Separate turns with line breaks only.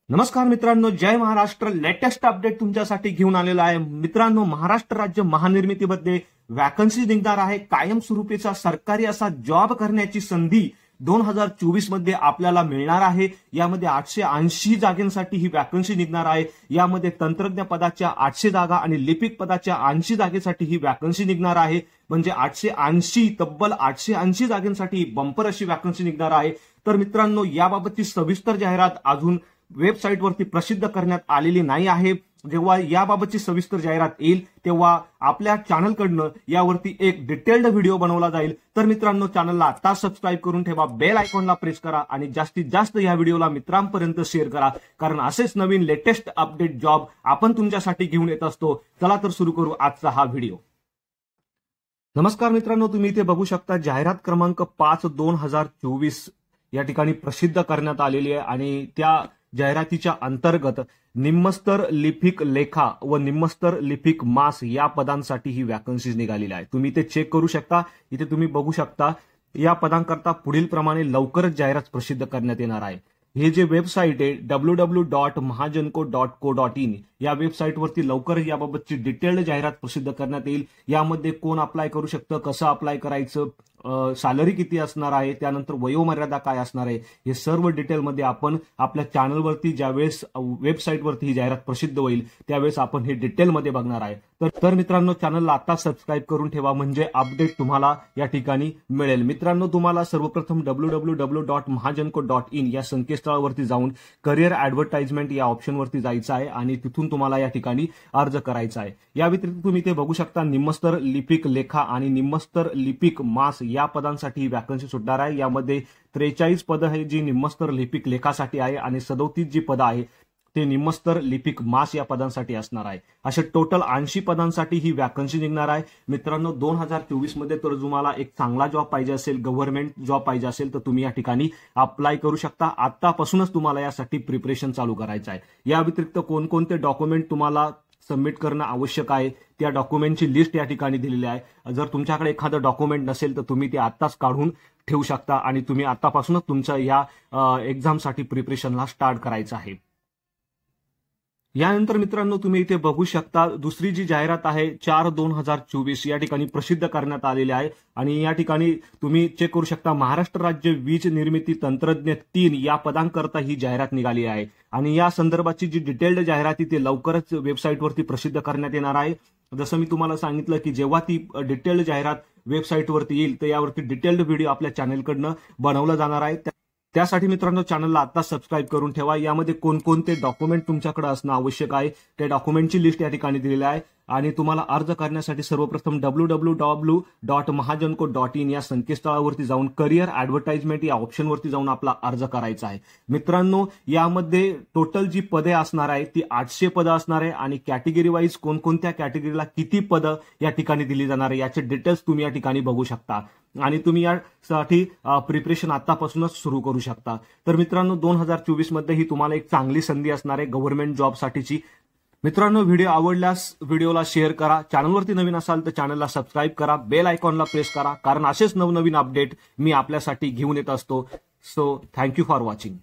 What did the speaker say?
नमस्कार मित्रांनो, जय Maharashtra. Latest update तुमच्यासाठी घेऊन आलेला आहे. मित्रांनो, महाराष्ट्र राज्य महानिर्मितीमध्ये वॅकन्सी निघणार आहे. कायमस्वरूपीचा सरकारी असा जॉब करण्याची संधी 2024 मध्ये आपल्याला मिळणार आहे. यामध्ये 880 जागांसाठी ही वॅकन्सी निघणार आहे. यामध्ये तंत्रज्ञ पदाच्या 800 जागा आणि लिपिक पदाच्या 80 जागेसाठी ही वॅकन्सी निघणार आहे. म्हणजे 880 तब्बल 880 जागांसाठी बंपर अशी वॅकन्सी निघणार आहे. तर मित्रांनो, याबाबतची सविस्तर जाहिरात अजून वेबसाईटवरती प्रसिद्ध करण्यात आलेली नाही आहे. जेव्हा याबाबतची सविस्तर जाहिरात येईल तेव्हा आपल्या चॅनलकडनं यावरती एक डिटेल्ड व्हिडिओ बनवला जाईल. तर मित्रांनो, चॅनलला आता सबस्क्राईब करून ठेवा, बेल आयकॉनला प्रेस करा आणि जास्तीत जास्त या व्हिडिओला मित्रांपर्यंत शेअर करा, कारण असेच नवीन लेटेस्ट अपडेट जॉब आपण तुमच्यासाठी घेऊन येत असतो. चला तर सुरू करू आजचा हा व्हिडिओ. नमस्कार मित्रांनो, तुम्ही इथे बघू शकता जाहिरात क्रमांक 5/2024 या ठिकाणी प्रसिद्ध करण्यात आलेली आहे आणि त्या जाहिरातीच्या अंतर्गत निम्मस्तर लिपिक लेखा व निम्मस्तर लिपिक मास या पदांसाठी ही वॅकन्सीज निघालेली आहे. तुम्ही ते चेक करू शकता. इथे तुम्ही बघू शकता या पदांकरता पुढील प्रमाणे लवकरच जाहिरात प्रसिद्ध करण्यात येणार आहे. हे जे वेबसाईट आहे www.mahajanko.co.in या वेबसाईटवरती लवकरच याबाबतची डिटेल्ड जाहिरात प्रसिद्ध करण्यात येईल. यामध्ये कोण अप्लाय करू शकतं, कसं अप्लाय करायचं, सॅलरी किती असणार आहे, त्यानंतर वयोमर्यादा काय असणार आहे, हे सर्व डिटेलमध्ये आपण आपल्या चॅनलवरती ज्यावेळेस वेबसाईटवरती ही जाहिरात प्रसिद्ध होईल त्यावेळेस आपण हे डिटेलमध्ये बघणार आहे. तर मित्रांनो, चॅनलला आता सबस्क्राईब करून ठेवा, म्हणजे अपडेट तुम्हाला या ठिकाणी मिळेल. मित्रांनो, तुम्हाला सर्वप्रथम www.mahajanko.in या संकेतस्थळावरती जाऊन करिअर ऍडव्हर्टाइजमेंट या ऑप्शनवरती जायचं आहे आणि तिथून तुम्हाला या ठिकाणी अर्ज करायचा आहे. या व्यतिरिक्त तुम्ही ते बघू शकता निम्मस्तर लिपिक लेखा आणि निम्मस्तर लिपिक मास या पदांसाठी ही वॅकन्सी सुटणार आहे. यामध्ये 43 पदं आहे जी निम्मस्तर लिपिक लेखासाठी आहे आणि 37 जी पदं आहे ते निम्मस्तर लिपिक मास या पदांसाठी असणार आहे. असे टोटल 80 पदांसाठी ही वॅकन्सी निघणार आहे. मित्रांनो, 2024 मध्ये तर तुम्हाला एक चांगला जॉब पाहिजे असेल, गव्हर्नमेंट जॉब पाहिजे असेल तर तुम्ही या ठिकाणी अप्लाय करू शकता. आतापासूनच तुम्हाला यासाठी प्रिपरेशन चालू करायचं आहे. या व्यतिरिक्त कोणकोणते डॉक्युमेंट तुम्हाला सबमिट करणं आवश्यक आहे त्या डॉक्युमेंटची लिस्ट या ठिकाणी दिलेली आहे. जर तुमच्याकडे एखादं डॉक्युमेंट नसेल तर तुम्ही ते आत्ताच काढून ठेवू शकता आणि तुम्ही आतापासूनच तुमच्या या एक्झामसाठी प्रिपरेशनला स्टार्ट करायचं आहे. यानंतर मित्रांनो, तुम्ही इथे बघू शकता दुसरी जी जाहिरात आहे 4/2024 या ठिकाणी प्रसिद्ध करण्यात आलेली आहे आणि या ठिकाणी तुम्ही चेक करू शकता महाराष्ट्र राज्य वीज निर्मिती तंत्रज्ञ 3 या पदांकरता ही जाहिरात निघाली आहे आणि या संदर्भाची जी डिटेल्ड जाहिरात ती लवकरच वेबसाईटवरती प्रसिद्ध करण्यात येणार आहे. जसं मी तुम्हाला सांगितलं की जेव्हा ती डिटेल्ड जाहिरात वेबसाईटवरती येईल तर यावरती डिटेल्ड व्हिडिओ आपल्या चॅनलकडनं बनवला जाणार आहे. त्यासाठी मित्रांनो, चॅनलला आता सबस्क्राईब करून ठेवा. यामध्ये कोणकोणते डॉक्युमेंट तुमच्याकडे असणं आवश्यक आहे त्या डॉक्युमेंटची लिस्ट या ठिकाणी दिलेली आहे आणि तुम्हाला अर्ज करण्यासाठी सर्वप्रथम www.mahajanko.in या संकेतस्थळावरती जाऊन करिअर ऍडव्हर्टाइजमेंट या ऑप्शनवरती जाऊन आपला अर्ज करायचा आहे. मित्रांनो, यामध्ये टोटल जी पदे असणार आहे ती 800 पदं असणार आहे आणि कॅटेगरी वाईज कोणकोणत्या कॅटेगरीला किती पदं या ठिकाणी दिली जाणार आहे याचे डिटेल्स तुम्ही या ठिकाणी बघू शकता आणि तुम्ही यासाठी प्रिपरेशन आतापासूनच सुरू करू शकता. तर मित्रांनो, 2024 मध्ये ही तुम्हाला एक चांगली संधी असणार आहे गव्हर्नमेंट जॉबसाठीची. मित्रांनो, व्हिडिओ आवडल्यास व्हिडिओला शेअर करा. चॅनलवरती नवीन असाल तर चॅनलला सबस्क्राईब करा, बेल आयकॉनला प्रेस करा, कारण असेच नवनवीन अपडेट मी आपल्यासाठी घेऊन येत असतो. So thank you for watching.